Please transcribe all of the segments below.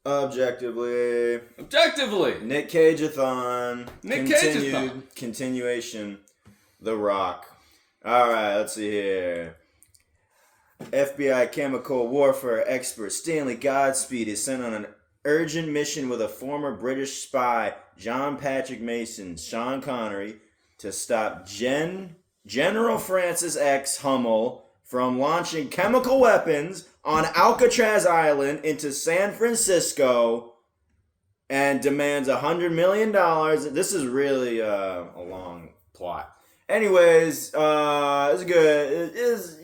Objectively. Nick Cage-athon. Continuation. The Rock. Alright, let's see here. FBI chemical warfare expert Stanley Godspeed is sent on an urgent mission with a former British spy, John Patrick Mason, Sean Connery, to stop General Francis X. Hummel from launching chemical weapons on Alcatraz Island into San Francisco and demands $100 million. This is really a long plot. Anyways, it was good. It was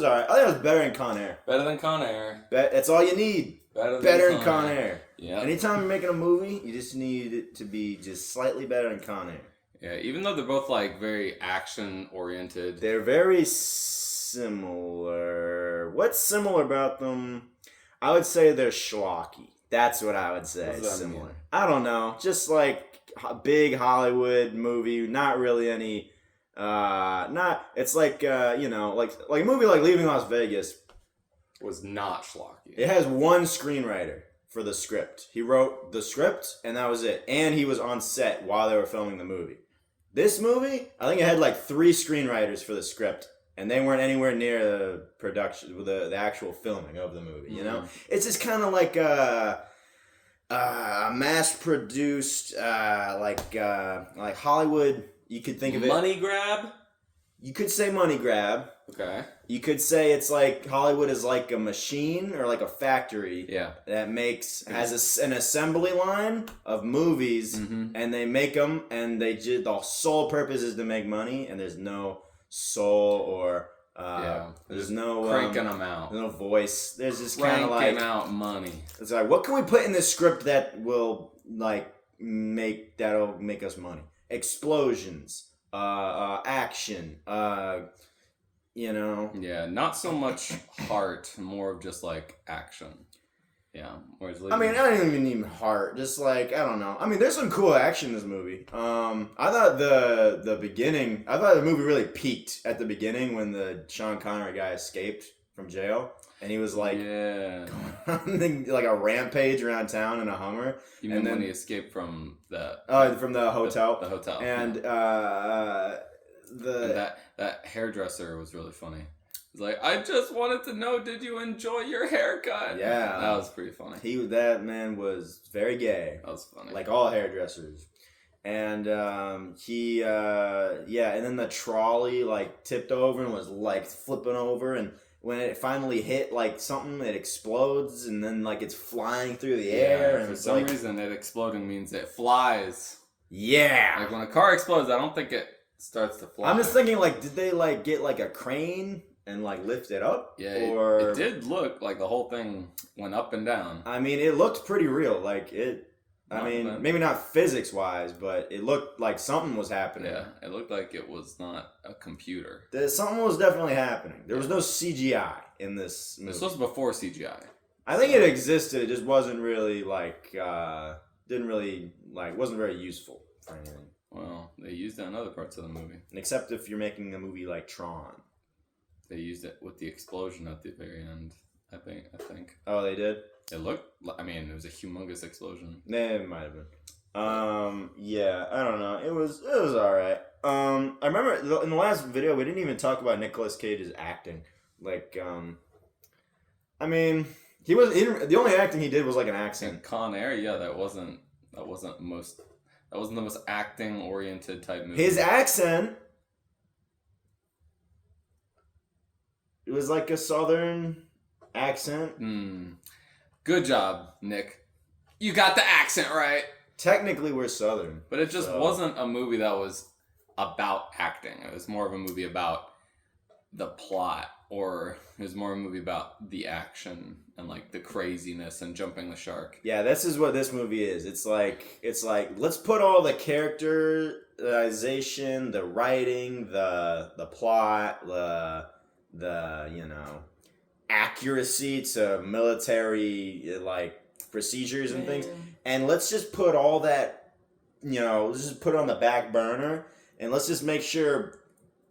alright. I think it was better than Con Air. Better than Con Air. That's all you need. Better than Con Air. Yeah. Anytime you're making a movie, you just need it to be just slightly better than Con Air. Yeah, even though they're both like very action oriented. They're very similar. What's similar about them? I would say they're schlocky. That's what I would say. Similar. Mean? I don't know. Just like a big Hollywood movie. Not really any. It's like like a movie like Leaving Las Vegas was not schlocky. It has one screenwriter for the script. He wrote the script and that was it. And he was on set while they were filming the movie. This movie, I think it had like 3 screenwriters for the script and they weren't anywhere near the production, the actual filming of the movie, you know? It's just kind of like a mass-produced like Hollywood. You could think of it... Money grab? You could say money grab. Okay. You could say it's like Hollywood is like a machine or like a factory that has an assembly line of movies and they make them and the sole purpose is to make money and there's no soul or there's no... Cranking them out. There's no voice. There's just kind of like... Cranking out money. It's like, what can we put in this script that will that'll make us money? Explosions, action, Yeah, not so much heart, more of just like action. Yeah. I don't even need heart. Just like, I don't know. I mean, there's some cool action in this movie. I thought the beginning, I thought the movie really peaked at the beginning when the Sean Connery guy escaped from jail. And he was like, going on like a rampage around town in a Hummer. You mean when he escaped from the hotel? The hotel. And that hairdresser was really funny. He's like, I just wanted to know, did you enjoy your haircut? Yeah, that was pretty funny. That man was very gay. That was funny. Like all hairdressers. And and then the trolley like tipped over and was like flipping over and. When it finally hit like something, it explodes and then like it's flying through the air. And for some reason, it exploding means it flies. Yeah. Like when a car explodes, I don't think it starts to fly. I'm just thinking like, did they like get like a crane and like lift it up? Yeah, or it did look like the whole thing went up and down. I mean, it looked pretty real. Like it. Maybe not physics-wise, but it looked like something was happening. Yeah, it looked like it was not a computer. Something was definitely happening. There was no CGI in this movie. This was before CGI. I think it existed. It just wasn't really wasn't very useful for anything. Well, they used it in other parts of the movie. Except if you're making a movie like Tron. They used it with the explosion at the very end, I think. Oh, they did? It looked, it was a humongous explosion. It might have been. Yeah, I don't know. It was alright. I remember in the last video, we didn't even talk about Nicolas Cage's acting. Like, the only acting he did was like an accent. In Con Air, yeah, that wasn't the most acting oriented type movie. His accent, it was like a southern accent. Good job, Nick. You got the accent right. Technically, we're Southern. But it just wasn't a movie that was about acting. It was more of a movie about the plot. Or it was more a movie about the action and like the craziness and jumping the shark. Yeah, this is what this movie is. It's like let's put all the characterization, the writing, the plot, the accuracy to military like procedures and things, and let's just put all that, let's just put it on the back burner and let's just make sure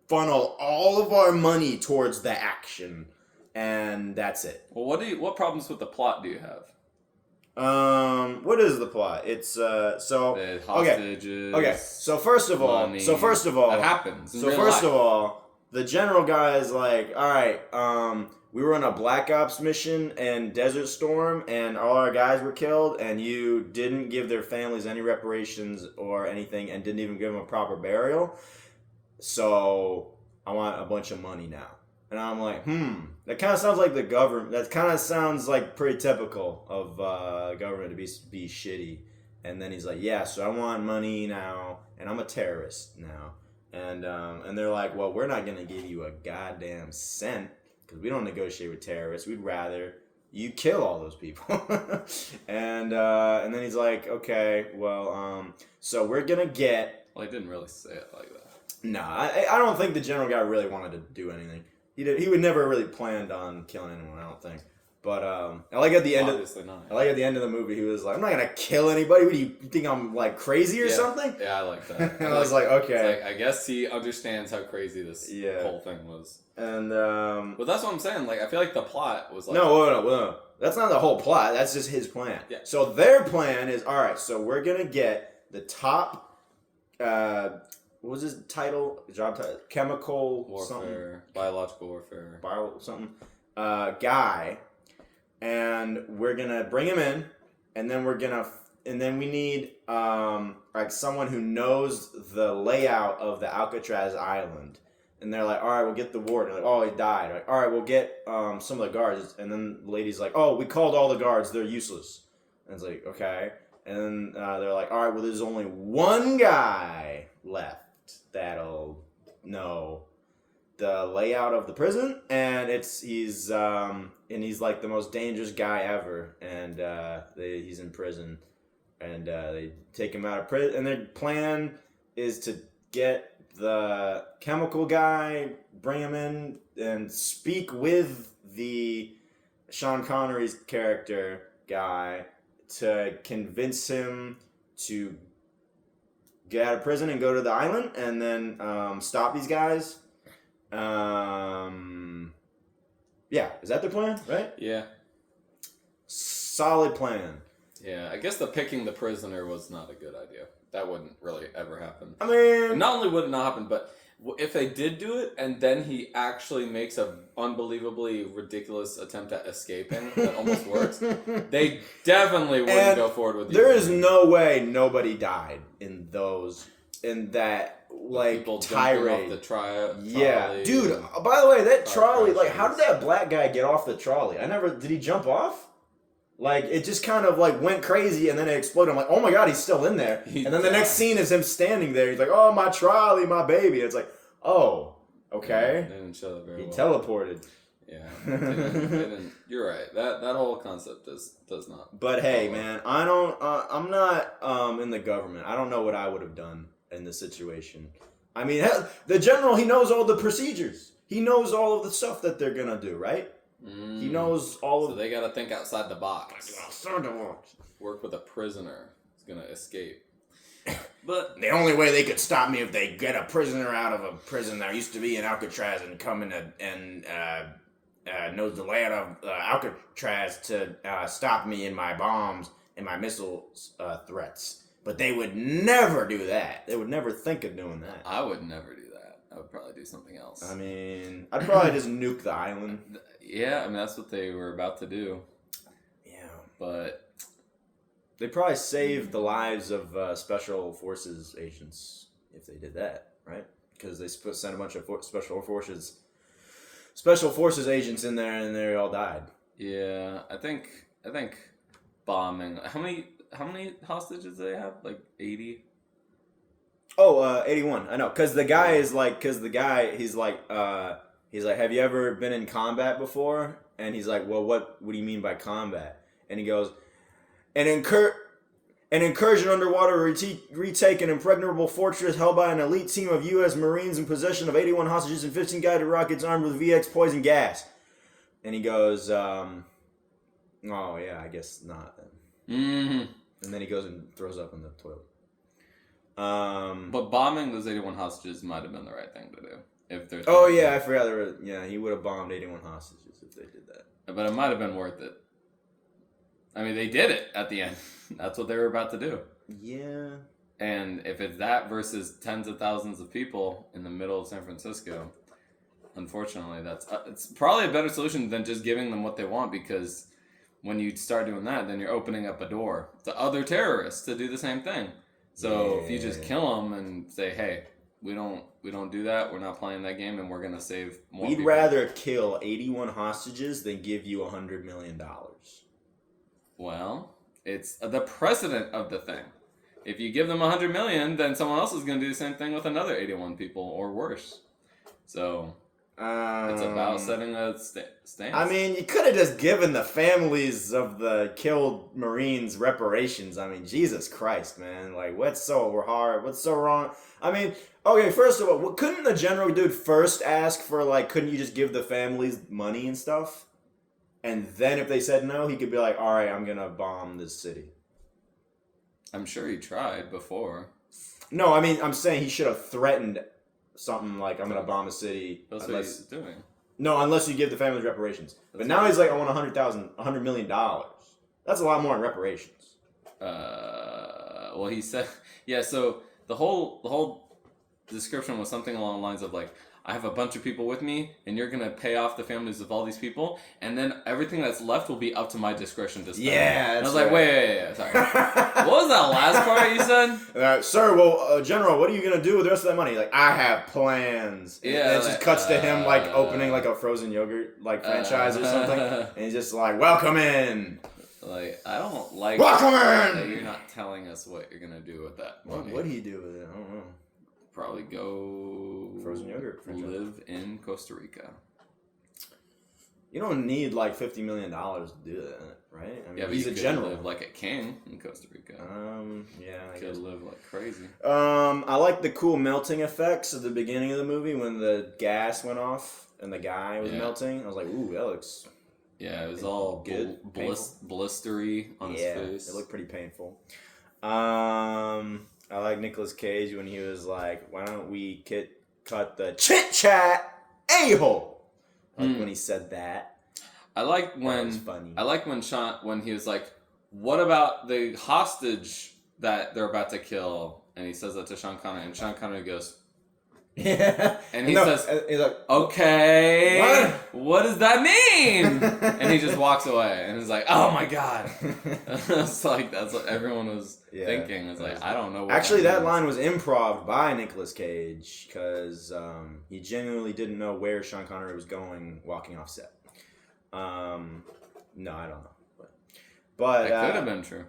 funnel all of our money towards the action, and that's it. Well, what problems with the plot do you have? What is the plot? It's so The hostages. Okay. So first of all, money. that happens. So first of all, the general guy is like, all right, we were on a Black Ops mission in Desert Storm, and all our guys were killed, and you didn't give their families any reparations or anything, and didn't even give them a proper burial. So I want a bunch of money now. And I'm like, that kind of sounds like the government. That kind of sounds like pretty typical of government to be shitty. And then he's like, yeah, so I want money now, and I'm a terrorist now. And they're like, well, we're not gonna give you a goddamn cent because we don't negotiate with terrorists. We'd rather you kill all those people. and then he's like, okay, well, so we're gonna get. Well, he didn't really say it like that. Nah, I don't think the general guy really wanted to do anything. He would never really planned on killing anyone, I don't think. But I like at the end of the movie, he was like, "I'm not gonna kill anybody. What do you think I'm like crazy or something?" Yeah, I like that. And I was like, okay. I guess he understands how crazy this whole thing was. And but that's what I'm saying. Like, I feel like the plot was like no. That's not the whole plot. That's just his plan. Yeah. So their plan is, all right. So we're gonna get the top. What was his title? Job title? Chemical warfare, something? biological warfare, guy, and we're gonna bring him in, and then we need like someone who knows the layout of the Alcatraz island. And they're like, all right, we'll get the warden. Like, oh, he died. Like, all right, we'll get some of the guards. And then the lady's like, oh, we called all the guards. They're useless. And it's like, okay. And then they're like, all right, well, there's only one guy left that'll know the layout of the prison, and he's like the most dangerous guy ever, and he's in prison, and they take him out of prison, and their plan is to get the chemical guy, bring him in, and speak with the Sean Connery's character guy to convince him to get out of prison and go to the island, and then stop these guys. Yeah, is that the plan, right? Yeah. Solid plan. Yeah, I guess the picking the prisoner was not a good idea. That wouldn't really ever happen. I mean, not only would it not happen, but if they did do it and then he actually makes an unbelievably ridiculous attempt at escaping that almost works, they definitely wouldn't go forward with it. There is no way nobody died in that like people tirade. Off the trolley. Yeah, dude. By the way, that trolley. Like, how did that black guy get off the trolley? Did he jump off? Like, it just kind of like went crazy and then it exploded. I'm like, oh my god, he's still in there. And then the next scene is him standing there. He's like, oh, my trolley, my baby. It's like, oh, okay. They didn't show that very well. He teleported. Yeah, they didn't. You're right. That whole concept does not. But hey, man, I'm not in the government. I don't know what I would have done in this situation. I mean, the general, he knows all the procedures. He knows all of the stuff that they're gonna do, right? He knows all of. So they gotta think outside the box. Outside the box. Work with a prisoner who's gonna escape. But the only way they could stop me if they get a prisoner out of a prison that used to be in Alcatraz and come in and knows the layout of Alcatraz to stop me in my bombs and my missile threats. But they would never do that. They would never think of doing that. I would never do that. I would probably do something else. I mean, I'd probably just nuke the island. Yeah, I mean, that's what they were about to do. Yeah. But they probably saved the lives of special forces agents if they did that, right? Because they sent a bunch of special forces agents in there, and they all died. Yeah, I think bombing. How many hostages do they have? Like 80? Oh, 81. I know, because the guy he's like, have you ever been in combat before? And he's like, well, what do you mean by combat? And he goes, an incursion underwater retake an impregnable fortress held by an elite team of U.S. Marines in possession of 81 hostages and 15 guided rockets armed with VX poison gas. And he goes, oh, yeah, I guess not then. Mm-hmm. And then he goes and throws up in the toilet. But bombing those 81 hostages might have been the right thing to do. If there's I forgot he would have bombed 81 hostages if they did that. But it might have been worth it. I mean, they did it at the end. That's what they were about to do. Yeah. And if it's that versus tens of thousands of people in the middle of San Francisco, unfortunately, it's probably a better solution than just giving them what they want, because when you start doing that, then you're opening up a door to other terrorists to do the same thing. So if you just kill them and say, hey, we don't do that, we're not playing that game, and we're going to save more We'd people. rather kill 81 hostages than give you $100 million. Well, it's the precedent of the thing. If you give them $100 million, then someone else is going to do the same thing with another 81 people or worse. So it's about setting a stance. I mean, you could have just given the families of the killed Marines reparations. I mean, Jesus Christ, man. Like, what's so hard? What's so wrong? I mean, okay, first of all, couldn't the general dude first ask for, like, couldn't you just give the families money and stuff? And then if they said no, he could be like, all right, I'm going to bomb this city. I'm sure he tried before. No, I mean, I'm saying he should have threatened something like, I'm going to bomb a city. That's what he's doing. No, unless you give the families reparations. But now he's like, I want $100 million. That's a lot more in reparations. Well, he said, yeah, so the whole description was something along the lines of, like, I have a bunch of people with me, and you're going to pay off the families of all these people, and then everything that's left will be up to my discretion to spend. Yeah, and I was like, wait, sorry. What was that last part you said? Sir, well, General, what are you going to do with the rest of that money? Like, I have plans. Yeah. And it just cuts to him, like, opening, like, a frozen yogurt, like, franchise or something. And he's just like, welcome in. Like, I don't like welcome in that you're not telling us what you're going to do with that money. What do you do with it? I don't know. Probably go frozen yogurt franchise. Live in Costa Rica. You don't need like $50 million to do that, right? I mean, yeah, but he's you a could general. live like a king in Costa Rica. Yeah, I could guess. live like crazy. I like the cool melting effects at the beginning of the movie when the gas went off and the guy was melting. I was like, ooh, that looks. Yeah, it was all good, blistery on his face. It looked pretty painful. I like Nicolas Cage when he was like, why don't we cut the chit-chat a-hole? Like when he said that. I like when that was funny. I like when he was like, what about the hostage that they're about to kill? And he says that to Sean Connery, and Sean Connery goes, yeah. And he says, he's like, okay, what does that mean? And he just walks away, and he's like, oh my God. It's like, that's what everyone was thinking. It's like, I don't know what actually, that line was improv by Nicolas Cage, because he genuinely didn't know where Sean Connery was going walking off set. No, I don't know. But that could have been true.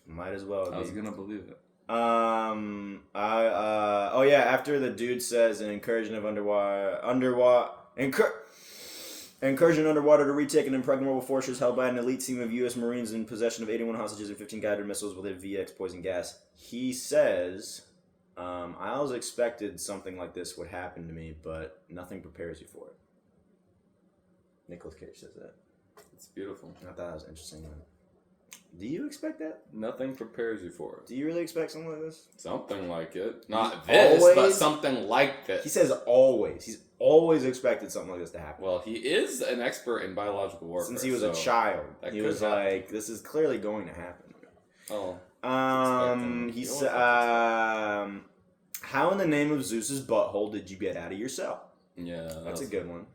Might as well. I was going to believe it. After the dude says an incursion underwater to retake an impregnable fortress held by an elite team of U.S. Marines in possession of 81 hostages and 15 guided missiles with a VX poison gas. He says, I always expected something like this would happen to me, but nothing prepares you for it. Nicolas Cage says that. It's beautiful. I thought that was interesting. Do you expect that? Nothing prepares you for it. Do you really expect something like this? Something like it. Not this, but something like this. He says always. He's always expected something like this to happen. Well, he is an expert in biological warfare. Since he was a child. He was like, this is clearly going to happen. Oh. He said, how in the name of Zeus's butthole did you get out of your cell? Yeah. That's a good one.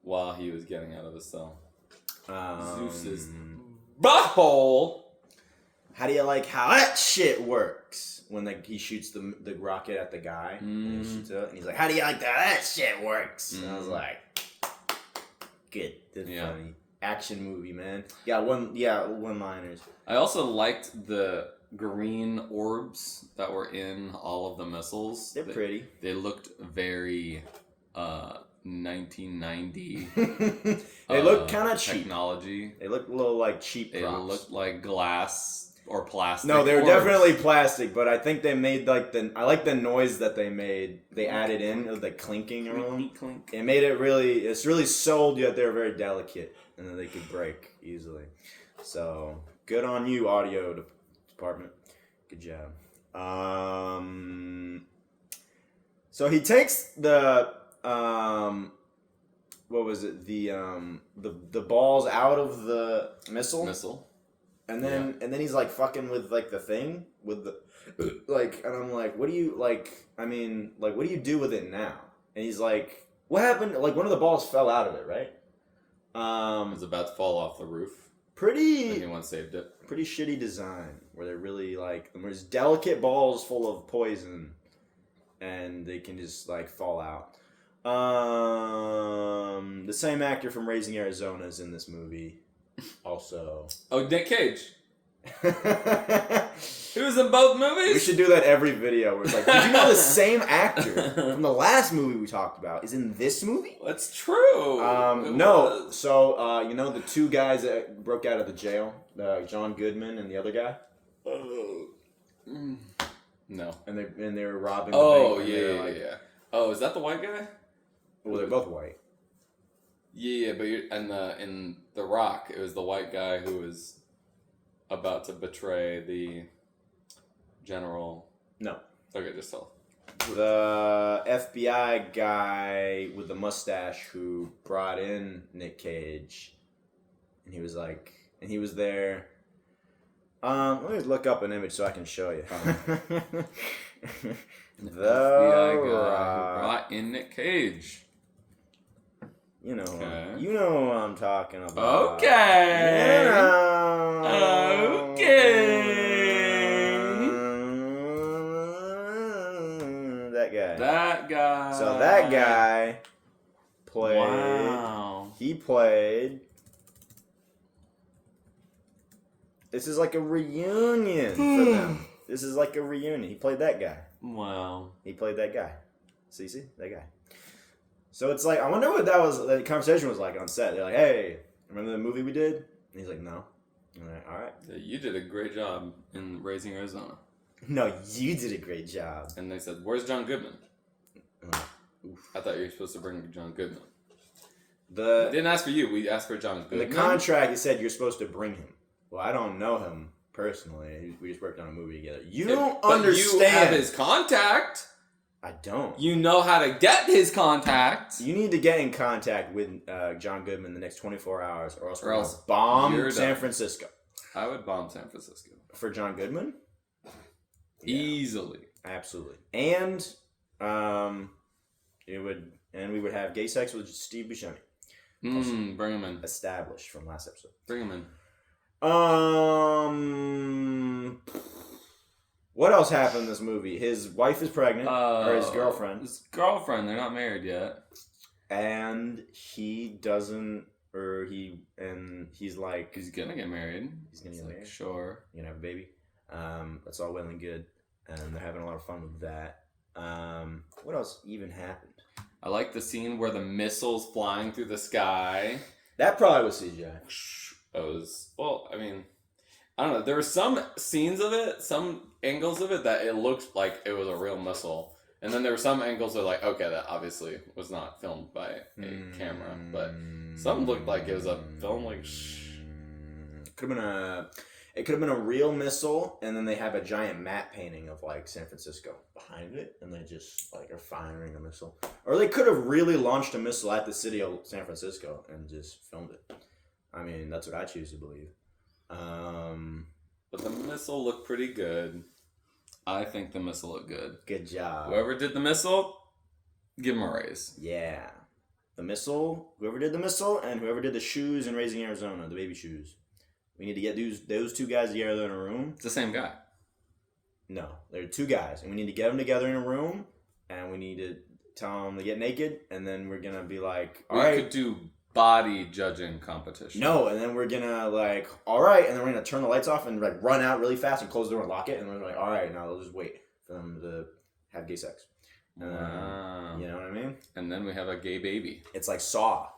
While he was getting out of his cell. Zeus's butthole. How do you like how that shit works? When he shoots the rocket at the guy, and he shoots it, and he's like, how do you like that shit works? And I was like, good. That's funny. Action movie, man. One-liners. I also liked the green orbs that were in all of the missiles. They're pretty. They looked very 1990. They look kind of cheap. Technology. They look a little like cheap props. They looked like glass or plastic. No, they were definitely plastic, but I think they made I like the noise that they made. They added in of the clinking around. Clink. It made it's really sold, yet they're very delicate, and then they could break easily. So good on you, audio department. Good job. So he takes the what was it? The balls out of the missile. And then he's like fucking with like the thing with the like, and I'm like, what do you like? I mean, like, what do you do with it now? And he's like, what happened? Like, one of the balls fell out of it, right? It was about to fall off the roof. Pretty. Anyone saved it? Pretty shitty design where they're really like the most delicate balls full of poison, and they can just like fall out. The same actor from Raising Arizona is in this movie, also. Oh, Nick Cage. He was in both movies? We should do that every video where it's like, did you know the same actor from the last movie we talked about is in this movie? That's true. No. So, you know the two guys that broke out of the jail? John Goodman and the other guy? No. And they were robbing Oh, the bank. yeah. Oh, is that the white guy? Well, they're both white. Yeah, but in The Rock, it was the white guy who was about to betray the general. No. Okay, just tell. The FBI guy with the mustache who brought in Nick Cage. And he was like, and he was there. Let me look up an image so I can show you. The FBI guy who brought in Nick Cage. You know, Okay. you know what I'm talking about. Okay. You know. That guy. That guy. So that guy played. Wow. He played. This is like a reunion for them. This is like a reunion. He played that guy. Wow. He played that guy. See, that guy. So it's like, I wonder what the conversation was like on set. They're like, hey, remember the movie we did? And he's like, no. I'm like, all right. Yeah, you did a great job in Raising Arizona. No, you did a great job. And they said, where's John Goodman? Oof. I thought you were supposed to bring John Goodman. We The didn't ask for you. We asked for John in Goodman. the contract, it said you're supposed to bring him. Well, I don't know him personally. We just worked on a movie together. You don't But understand. you have his contact. I don't. You know how to get his contact. You need to get in contact with John Goodman in the next 24 hours, or else we're going to you're bomb done. San Francisco. I would bomb San Francisco. For John Goodman? Yeah, Easily. absolutely. And we would have gay sex with Steve Buscemi, Bring him in. established from last episode. Bring him in. What else happened in this movie? His wife is pregnant, or his girlfriend. His girlfriend. They're not married yet. And he doesn't, or he's like, He's gonna get married. He's gonna get It's like, married. Sure. You're gonna have a baby. That's all well and good, and they're having a lot of fun with that. What else even happened? I like the scene where the missile's flying through the sky. That probably was CGI. It was, well, I mean, I don't know. There were some scenes of it, some angles of it that it looked like it was a real missile. And then there were some angles that like, okay, that obviously was not filmed by a camera. But some looked like it was a film like... It could have been a real missile, and then they have a giant matte painting of like San Francisco behind it, and they just like are firing a missile. Or they could have really launched a missile at the city of San Francisco and just filmed it. I mean, that's what I choose to believe. But the missile looked pretty good. I think the missile looked good. Good job. Whoever did the missile, give him a raise. Yeah. The missile, whoever did the missile, and whoever did the shoes in Raising Arizona, the baby shoes. We need to get those two guys together in a room. It's the same guy. No, they're two guys, and we need to get them together in a room, and we need to tell them to get naked, and then we're gonna be like, all right. We could do body judging competition. No, and then we're gonna like, all right, and then we're gonna turn the lights off and like run out really fast and close the door and lock it, and we're like, all right, now we'll just wait for them to have gay sex. Wow. You know what I mean? And then we have a gay baby. It's like Saw,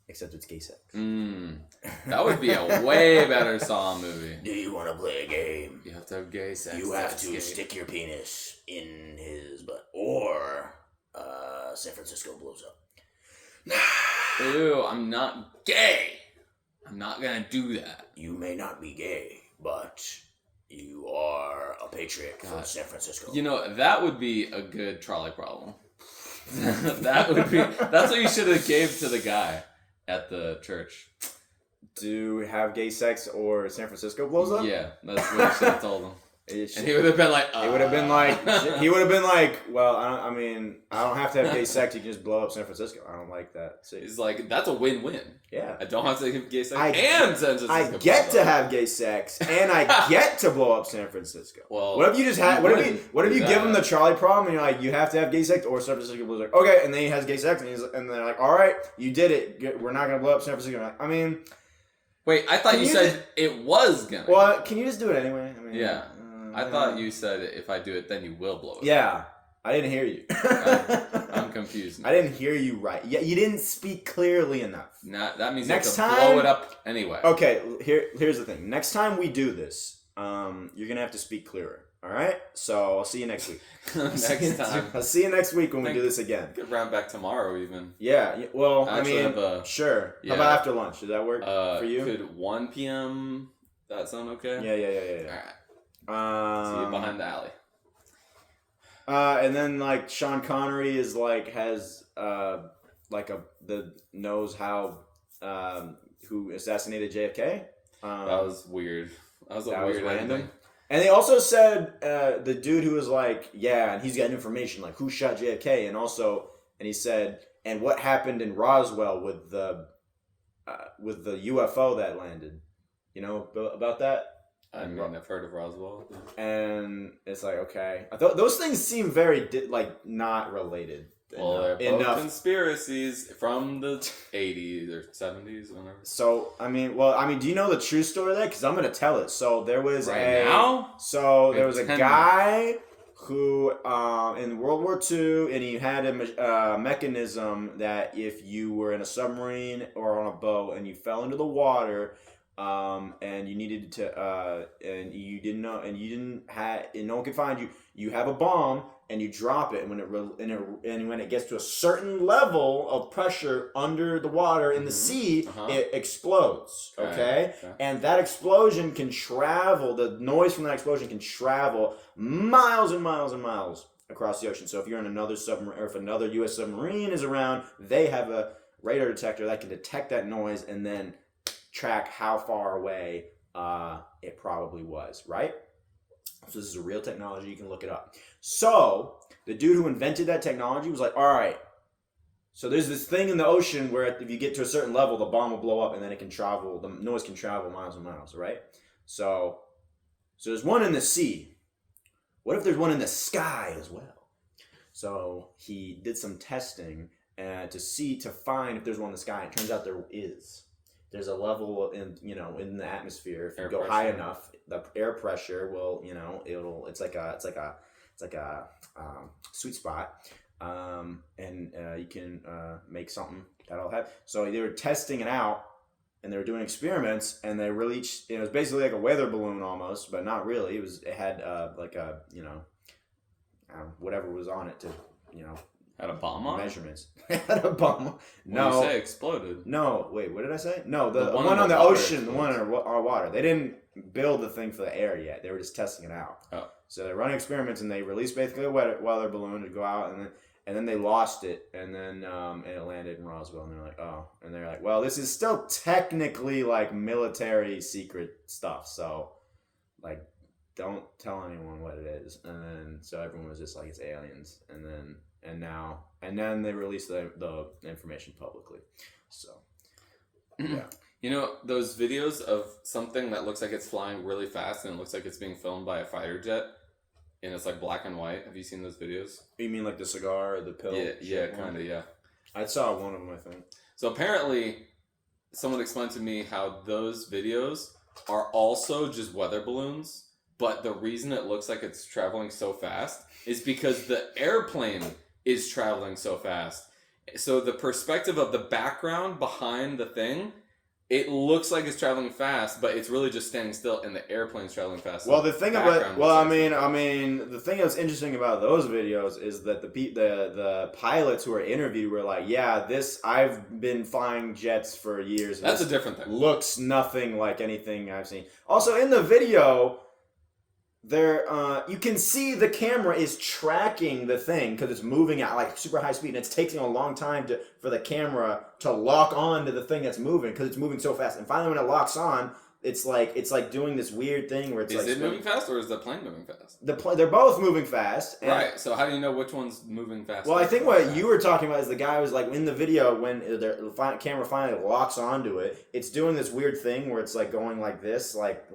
except it's gay sex. That would be a way better Saw movie. Do you want to play a game? You have to have gay sex. You have That's to gay. stick your penis in his butt, or San Francisco blows up. Ew, I'm not gay. I'm not gonna do that. You may not be gay, but you are a patriot from God. San Francisco. You know, that would be a good trolley problem. That would be. That's what you should have gave to the guy at the church. to have gay sex or San Francisco blows up? Yeah, that's what he should have told him. And he would have been like, He would have been like, well, I don't have to have gay sex. You can just blow up San Francisco. I don't like that. See? He's like, that's a win-win. Yeah. I don't have to have gay sex and San Francisco. I get to have gay sex and I get to blow up San Francisco. Well, what if you just had? What if you give him the Charlie problem and you're like, you have to have gay sex or San Francisco blows up? Okay, and then he has gay sex and they're like, all right, you did it. We're not gonna blow up San Francisco. Like, I mean, wait, I thought you said it was gonna. Well, can you just do it anyway? I mean, yeah. I thought you said if I do it, then you will blow it. Yeah, I didn't hear you. I'm confused now. I didn't hear you right. Yeah, you didn't speak clearly enough. That means next you have to time, blow it up anyway. Okay, here's the thing. Next time we do this, you're gonna have to speak clearer. All right. So I'll see you next week. Next time. I'll see you next week when we do this again. Could round back tomorrow even. Yeah. Well, I mean, sure. Yeah. How about after lunch? Does that work for you? Could 1 p.m. That sound okay? Yeah. All right. See you behind the alley. And then like Sean Connery is like knows how who assassinated JFK. That was weird. That was weird random. ending. And they also said the dude who was like, yeah, and he's got information like who shot JFK, and he said, and what happened in Roswell with the UFO that landed. You know about that? I mean, I've heard of Roswell. And it's like, okay. I thought those things seem very, not related. Well, they're both conspiracies from the 80s or 70s, whatever. So, do you know the true story of that? Because I'm going to tell it. So, there was there was a guy who, in World War II, and he had a mechanism that if you were in a submarine or on a boat and you fell into the water, and you needed to, and you didn't know, and no one could find you. You have a bomb, and you drop it, and when it gets to a certain level of pressure under the water in the sea, it explodes. Okay, and that explosion can travel. The noise from that explosion can travel miles and miles and miles across the ocean. So if you're in another submarine, or if another U.S. submarine is around, they have a radar detector that can detect that noise and then track how far away it probably was, right? So this is a real technology. You can look it up. So the dude who invented that technology was like, all right, so there's this thing in the ocean where if you get to a certain level, the bomb will blow up and then it can travel, the noise can travel miles and miles, right? So there's one in the sea. What if there's one in the sky as well? So he did some testing to find if there's one in the sky. It turns out there is. There's a level in the atmosphere. If you go high enough, the air pressure will it's like a sweet spot, and you can make something that'll have. So they were testing it out, and they were doing experiments, and they released. It was basically like a weather balloon almost, but not really. It had whatever was on it to Had a bomb on measurements. Had a bomb. No. Well, you say exploded. No. Wait, what did I say? No, the one on the ocean, the one in our water. They didn't build the thing for the air yet. They were just testing it out. Oh. So they're running experiments, and they released basically a weather balloon to go out, and then they lost it, and then and it landed in Roswell, and they're like, oh. And they're like, well, this is still technically like military secret stuff, so like don't tell anyone what it is. And then so everyone was just like, it's aliens, and then they released the information publicly. So, yeah. You know, those videos of something that looks like it's flying really fast and it looks like it's being filmed by a fighter jet and it's like black and white. Have you seen those videos? You mean like the cigar or the pill? Yeah, kind of, yeah. I saw one of them, I think. So apparently, someone explained to me how those videos are also just weather balloons, but the reason it looks like it's traveling so fast is because the airplane is traveling so fast. So the perspective of the background behind the thing, it looks like it's traveling fast, but it's really just standing still, and the airplane's traveling fast. Well, the thing the thing that's interesting about those videos is that the pilots who are interviewed were like, yeah, I've been flying jets for years. That's a different thing. Looks nothing like anything I've seen. Also, in the video, you can see the camera is tracking the thing because it's moving at like super high speed, and it's taking a long time for the camera to lock on to the thing that's moving because it's moving so fast. And finally, when it locks on, it's like doing this weird thing where it's is like it moving fast or is the plane moving fast? They're both moving fast, Right. So how do you know which one's moving faster? Well, I think what you were talking about is the guy was like in the video when the camera finally locks onto it. It's doing this weird thing where it's like going like this, like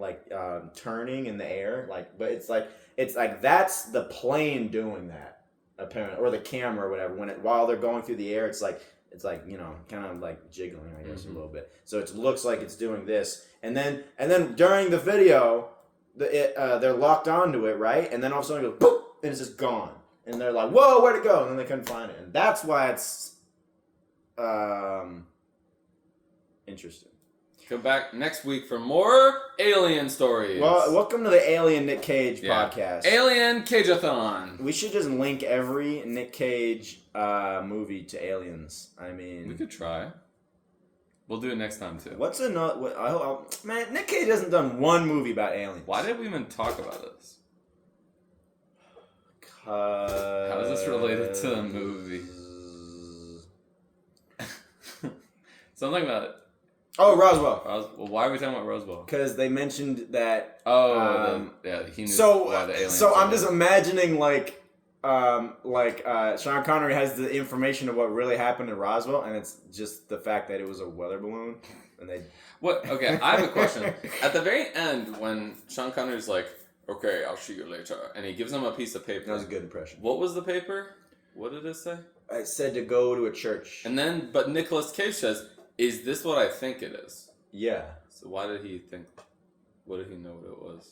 turning in the air, but it's like that's the plane doing that apparently, or the camera or whatever. While they're going through the air, it's like kind of like jiggling, I guess, a little bit. So it looks like it's doing this, and then during the video, they're locked onto it, right? And then all of a sudden it goes boop, and it's just gone. And they're like, "Whoa, where'd it go?" And then they couldn't find it, and that's why it's interesting. Come back next week for more alien stories. Well, welcome to the Alien Nick Cage podcast. Alien Cage-athon. We should just link every Nick Cage movie to aliens. I mean, We could try. We'll do it next time too. What's another? Man, Nick Cage hasn't done one movie about aliens. Why did we even talk about this? How is this related to the movie? Something about it. Oh, Roswell. Well, why are we talking about Roswell? Because they mentioned that. He knew so, why the aliens. So I'm just imagining Sean Connery has the information of what really happened in Roswell, and it's just the fact that it was a weather balloon, and they. What? Okay, I have a question. At the very end, when Sean Connery's like, "Okay, I'll see you later," and he gives him a piece of paper. That was a good impression. What was the paper? What did it say? I said to go to a church. And then, but Nicolas Cage says, "Is this what I think it is?" Yeah. So why did he think? What did he know what it was?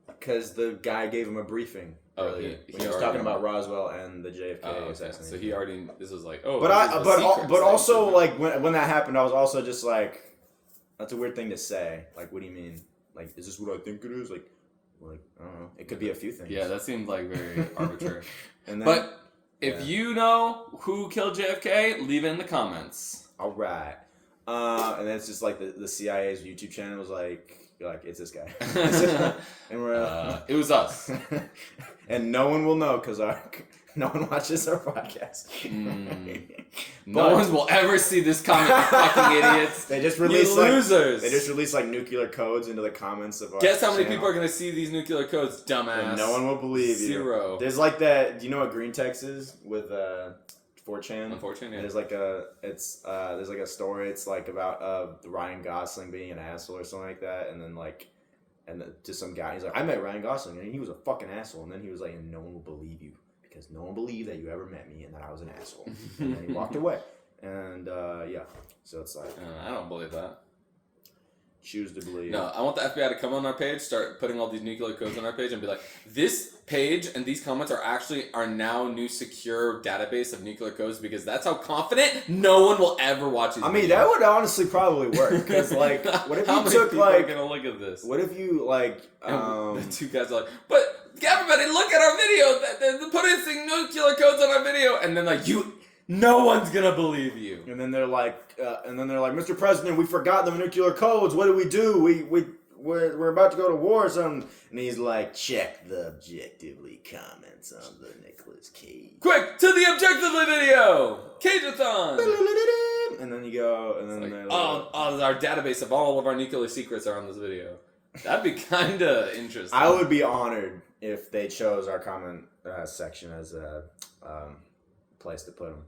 Because the guy gave him a briefing. Earlier, when he was talking about Roswell and the JFK assassination. So he already. This was like, oh. But also like when that happened, I was also just like, that's a weird thing to say. Like, what do you mean? Like, is this what I think it is? Like I don't know. It could be a few things. Yeah, that seemed like very arbitrary. But if you know who killed JFK, leave it in the comments. All right. And then it's just like the CIA's YouTube channel was like it's this guy, and we're it was us, and no one will know because no one watches our podcast. No one will ever see this comment. Fucking idiots! They just release losers. They just release like nuclear codes into the comments of our. Guess how many channel. people are gonna see these nuclear codes, dumbass? And no one will believe you. 0. There's like that. Do you know what green text is with 4chan? Unfortunately, yeah. There's like there's like a story. It's like about Ryan Gosling being an asshole or something like that, and then to some guy, he's like, I met Ryan Gosling and he was a fucking asshole, and then he was like, and no one will believe you because no one believed that you ever met me and that I was an asshole, and then he walked away, and so it's like I don't believe that. Choose to believe. No, I want the FBI to come on our page, start putting all these nuclear codes on our page, and be like, this page and these comments are now new secure database of nuclear codes, because that's how confident no one will ever watch these videos. That would honestly probably work, because like, what if you took are like, gonna look at this? What if you like, the two guys are like, but everybody look at our video, they're putting nuclear codes on our video, and then like no one's gonna believe you. And then they're like, Mr. President, we forgot the nuclear codes. What do we do? We're about to go to war or something. And he's like, check the objectively comments on the Nicolas Cage. Quick, to the objectively video! Cage-athon! And then you go, and then like, they're our database of all of our nuclear secrets are on this video. That'd be kinda interesting. I would be honored if they chose our comment section as a place to put them.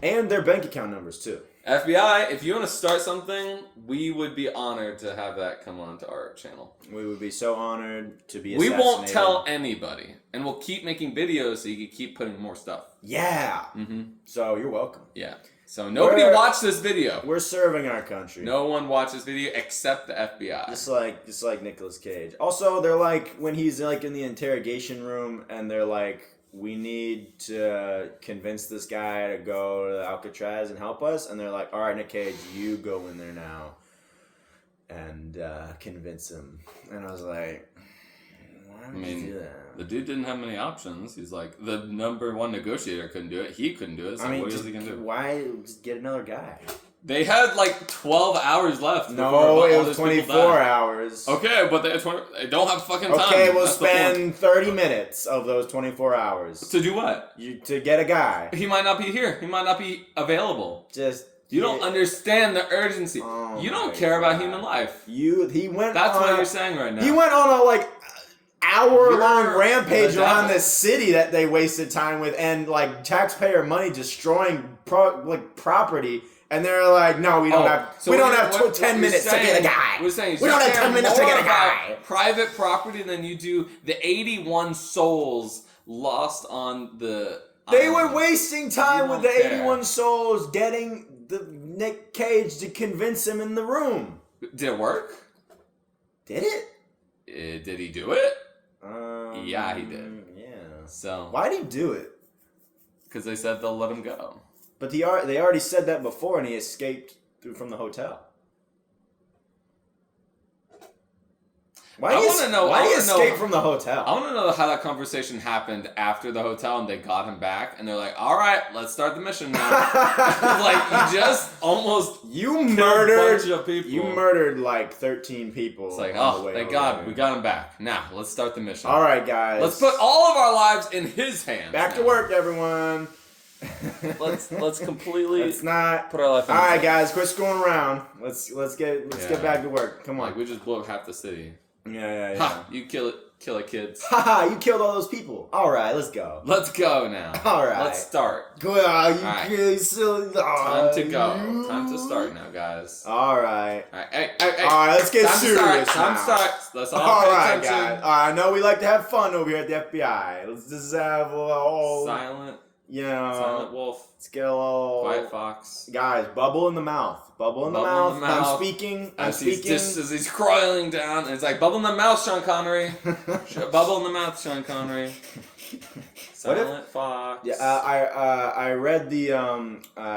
And their bank account numbers, too. FBI, if you want to start something, we would be honored to have that come onto our channel. We would be so honored to be assassinated. We won't tell anybody. And we'll keep making videos so you can keep putting more stuff. Yeah. Mm-hmm. So you're welcome. Yeah. So nobody watched this video. We're serving our country. No one watched this video except the FBI. Just like Nicolas Cage. Also, they're like, when he's like in the interrogation room and they're like, we need to convince this guy to go to Alcatraz and help us. And they're like, all right, Nick Cage, you go in there now and convince him. And I was like, why would you do that? The dude didn't have many options. He's like, the number one negotiator couldn't do it. He couldn't do it. So what is he going to do? Why just get another guy? They had like 12 hours left. No, all it those was people 24 died. hours. Okay, but they don't have fucking time. Okay, we'll That's the point. spend 30 minutes of those 24 hours. To do what? To get a guy. He might not be here. He might not be available. You don't understand the urgency. Oh you don't care about human life. He went. That's on what you're saying right now. He went on a hour-long You're rampage the around devil. this city that they wasted time with, and like taxpayer money destroying property. And they're like, no, we don't have. So we don't have what 10 you're minutes to saying- get a guy. We're saying we don't have 10 minutes to get a about guy. private property than you do the 81 souls lost on the. They island. were wasting time You with the don't care. 81 souls getting the Nick Cage to convince him in the room. Did it work? Did it? Did he do it? Yeah, he did. Yeah. So Why'd he do it? because they said they'll let him go. But they already said that before, and he escaped from the hotel. Why did he escape from the hotel? I want to know how that conversation happened after the hotel and they got him back and they're like, all right, let's start the mission now. Like, you just almost You killed murdered a bunch of people. You murdered like 13 people. It's like, on the oh, way thank over God, there. we got him back. Now, let's start the mission. All right, guys. Let's put all of our lives in his hands. Back to now. work, everyone. Let's completely Let's not put our life in All his right, hands. guys, quit screwing around. Let's get back to work. Come on. Like, we just blew up half the city. Yeah. Ha! You kill it, kids. Haha, you killed all those people. All right, let's go. Let's go now. All right. Let's start. Go out, you All right. kids. Time to go. Time to start now, guys. All right. All right. Hey. All right, let's get Time serious to start. Time now. to start. Let's all All pay right, attention. guys. All right, I know we like to have fun over here at the FBI. Let's just have a little, Silent Silent wolf. Let's get a little. Quiet fox. Guys, bubble in the mouth. Bubble in the mouth. I'm speaking. As he's crawling down, and it's like, bubble in the mouth, Sean Connery. Bubble in the mouth, Sean Connery. Silent fox. Yeah, I read the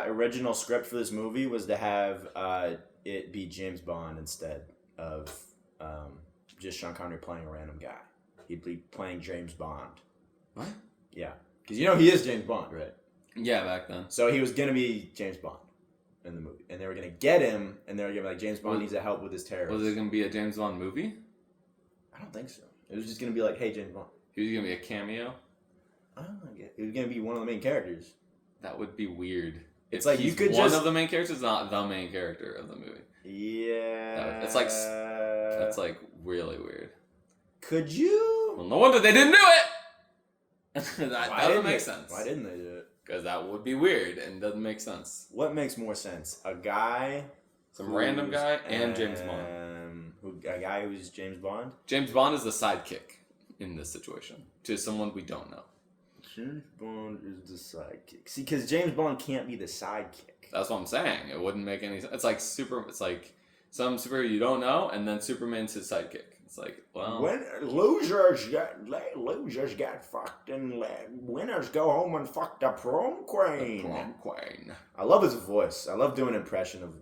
original script for this movie was to have it be James Bond instead of just Sean Connery playing a random guy. He'd be playing James Bond. What? Yeah, because he is James Bond, right? Yeah, back then. So he was gonna be James Bond in the movie, and they were gonna get him, and they were gonna be like, James Bond needs to help with his terrorists. Was it gonna be a James Bond movie? I don't think so. It was just gonna be like, hey, James Bond. He was gonna be a cameo. I don't know. It was gonna be one of the main characters. That would be weird. It's If like you he's could one just of the main characters, not the main character of the movie. Yeah. It's like that's like really weird. Could you? Well, no wonder they didn't do it. that Why doesn't didn't make they- sense. Why didn't they do it? Because that would be weird and doesn't make sense. What makes more sense? A guy, Some random guy and James Bond. A guy who's James Bond. James Bond is the sidekick in this situation to someone we don't know. James Bond is the sidekick. See, because James Bond can't be the sidekick. That's what I'm saying. It wouldn't make any sense. It's like some superhero you don't know, and then Superman's his sidekick. It's like, well, When losers get fucked and winners go home and fuck the prom queen. the prom queen. I love his voice. I love doing an impression of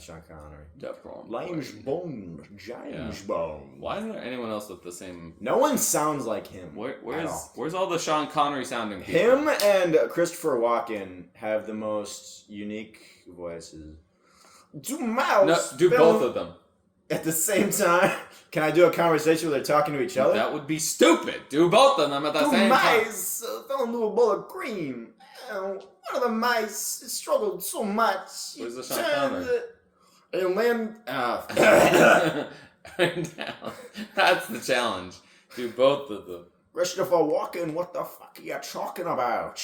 Sean Connery. The prom James queen. Bond. James Bond. Why isn't there anyone else with the same? No one sounds like him. Where's all the Sean Connery sounding people? Him and Christopher Walken have the most unique voices. Do both of them. At the same time. Can I do a conversation where they're talking to each other? That would be stupid. Do both of them at the same time. Mice fell into a bowl of cream. One of the mice struggled so much. Where's the Sean Connery? And then... That's the challenge. Do both of them. Christopher Walken, what the fuck are you talking about?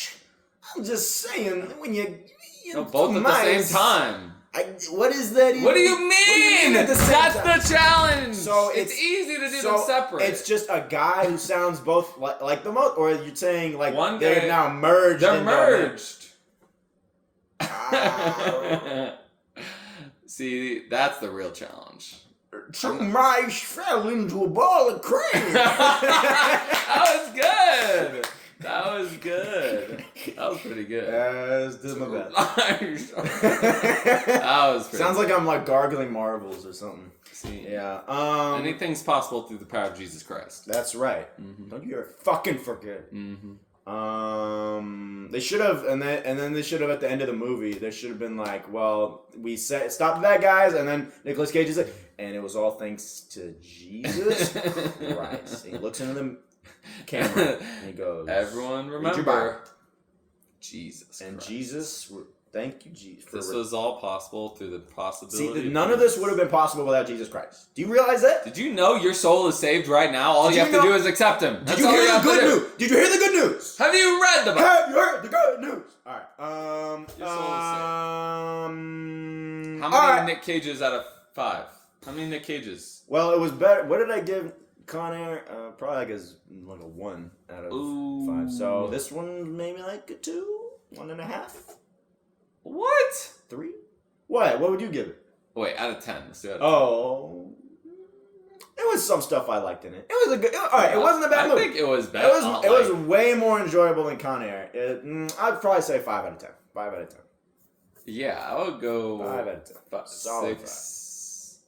I'm just saying, when you No, both at the same time. What is that even? What do you mean? At the same That's time? the challenge. So it's easy to do them separate. It's just a guy who sounds both like the most, or you're saying like One they're guy- now merged. They're into merged. a- See, that's the real challenge. Two mice fell into a ball of cream. That was good. That was good. That was pretty good. Let's do my best. That was pretty Sounds good. like I'm like gargling marbles or something. See, Yeah. anything's possible through the power of Jesus Christ. That's right. Mm-hmm. Don't you ever fucking forget. Mm-hmm. They should have, and then they should have at the end of the movie. There should have been like, well, we said stop the bad guys, and then Nicolas Cage is like, and it was all thanks to Jesus Christ. He looks into the camera and he goes, "Everyone "Read your Bible." remember, Jesus And Christ. Jesus, thank you, Jesus. This was all possible through the possibility. See, none of this would have been possible without Jesus Christ. Do you realize that? Did you know your soul is saved right now? All Did you you have to know- do is accept Him. That's Did you all hear the have to good do. news? Did you hear the good news? Have you read the Bible? Have you heard the good news? All right. Your soul is How How many Nick Cages out of 5? How many Nick Cages? Well, it was better. What did I give Con Air? Probably like a 1 out of Ooh. 5. So this one maybe like a 2, 1.5, What? 3. What? What would you give it? Wait, out of 10. Let's do it. Oh, it was some stuff I liked in it. It was a good. All right, it wasn't a bad movie. I think it was better. It was way more enjoyable than Con Air. I'd probably say 5 out of 10. 5 out of 10. Yeah, I would go 5 out of 10. Solid 6,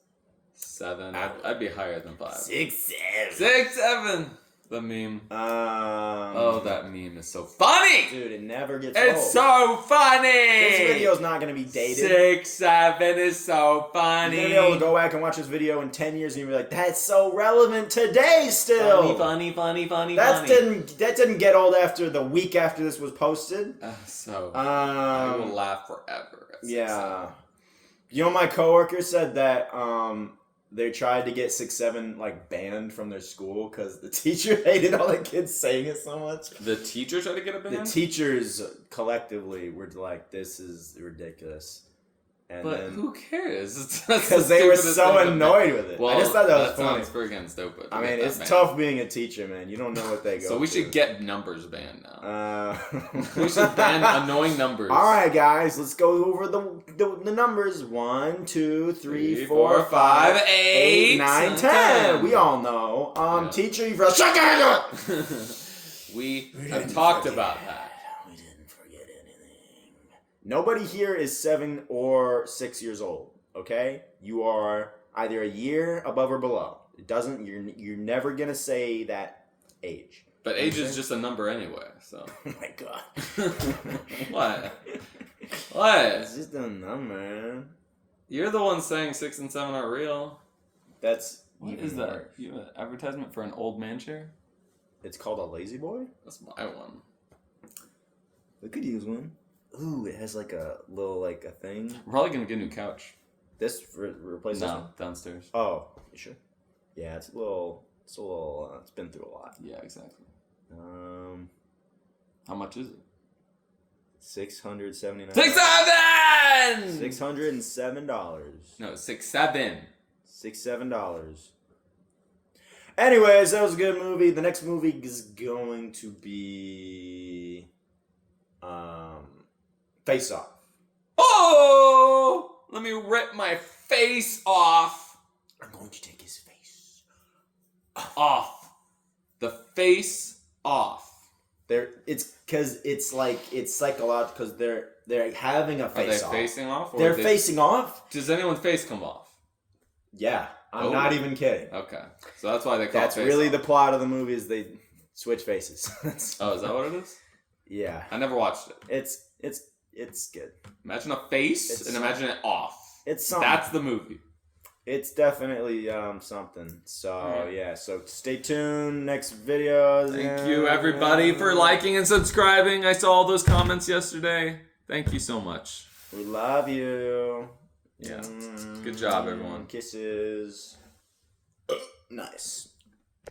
7. I'd be higher than 5. 6, 7. 6, 7. The meme. Oh, that meme is so funny. Dude, it never gets It's old. so funny. This video's not gonna be dated. 6, 7 is so funny. You're gonna be able to go back and watch this video in 10 years and you'll be like, that's so relevant today still. Funny. That didn't get old after the week after this was posted. So I will laugh forever. At 6, Yeah. 7. You know, my coworker said that they tried to get 6, 7 like banned from their school because the teacher hated all the kids saying it so much. The teacher tried to get a ban? The teachers collectively were like, "This is ridiculous," and But then who cares? because they were so annoyed with it. Well, I just thought that was funny. sounds freaking stupid. I mean, it's tough being a teacher, man. You don't know what they go. So we through. should get numbers banned now. We We should ban annoying numbers. All right, guys, let's go over the numbers. 1, 2, 3, 3, 4, 4, 5, 8, 9, 10. We all know. Yeah. Teacher, you forgot. Shut your hand up. We didn't have talked forget. about that. We didn't forget anything. Nobody here is 7 or 6 years old. Okay, you are either a year above or below. It doesn't. You're never gonna say that age. But age is just a number anyway, so. Oh my god. What? What? It's just a number. You're the one saying 6 and 7 are real. That's What even is that? worse. You have an advertisement for an old man chair? It's called a lazy boy. That's my one. We could use one. Ooh, it has like a little like a thing. I'm probably gonna get a new couch. This replaces. No, downstairs. Oh, you sure? Yeah, it's a little. It's a little. It's been through a lot. Yeah, exactly. How much is it? 679. 6, 7! $607. No, 6, 7. $7. Anyways, that was a good movie. The next movie is going to be Face Off. Oh! Let me rip my face off. I'm going to take his face Off. The face off. It's because it's psychological because they're having a Are face they off. facing off? Or They're facing off. Does anyone's face come off? Yeah, I'm Oh. not even kidding. Okay. So that's why they call That's it face really off. the plot of the movie is they switch faces. Oh, is that what it is? Yeah, I never watched it. it's good. Imagine a face It's and imagine it off. It's something. That's the movie. It's definitely something. So Alright. yeah, so stay tuned. Next videos. Thank you, everybody, for liking and subscribing. I saw all those comments yesterday. Thank you so much. We love you. Yeah. Good job, everyone. Kisses. Nice.